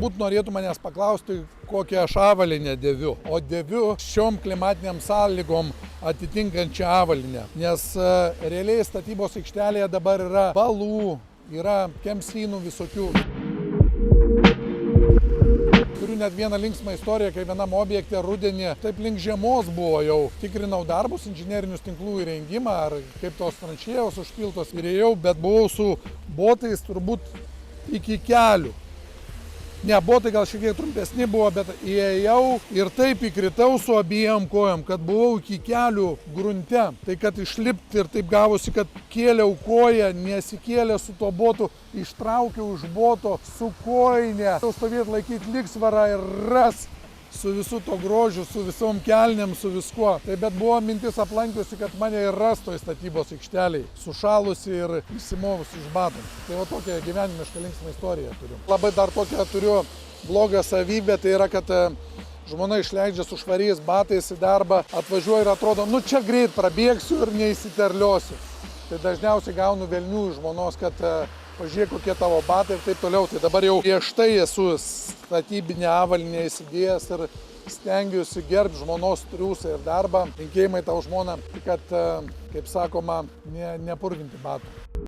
turbūt norėtų manęs paklausti, kokią aš avalynę dėviu. O dėviu šiom klimatiniam sąlygom atitinkančią avalynę. Nes realiai statybos aikštelėje dabar yra balų, yra kemsynų visokių. Turiu net vieną linksmą istoriją, kai vienam objekte rudenį, taip link žiemos buvo jau, tikrinau darbus, inžinerinius tinklų įrengimą, ar kaip tos tranšėjos užpiltos ir ėjau, bet buvau su botais turbūt iki kelių. Ne, botai gal šiek tiek trumpesni buvo, bet įėjau ir taip įkritau su abiem kojom, kad buvau iki kelių grunte. Tai kad išlipti ir taip gavosi, kad kėliau koją, nesikėlė su tuo botu, ištraukiau iš boto su kojinė. Stovėt laikyti lygsvarą ir ras su visu to grožiu, su visom kelnėm, su viskuo. Tai bet buvo mintis aplankiusi, kad mane ir rastoj statybos aikšteliai, sušalusi ir išsimovusi iš batų. Tai va tokia gyvenimiška linksma istorija turiu. Labai dar tokią turiu blogą savybę, tai yra, kad žmona išleidžia su švariais batais į darbą, atvažiuoja ir atrodo, nu čia greit prabėgsiu ir neįsiterliosiu. Tai dažniausiai gaunu velnių iš žmonos, kad pažiūrėk, kokie tavo batai ir taip toliau. Tai dabar jau prieš tai esu statybinę avalynę įsidėjęs ir stengiuosi gerbti žmonos triūsą ir darbą. Linkėjimai tau žmona, kad, kaip sakoma, nepurvinti batų.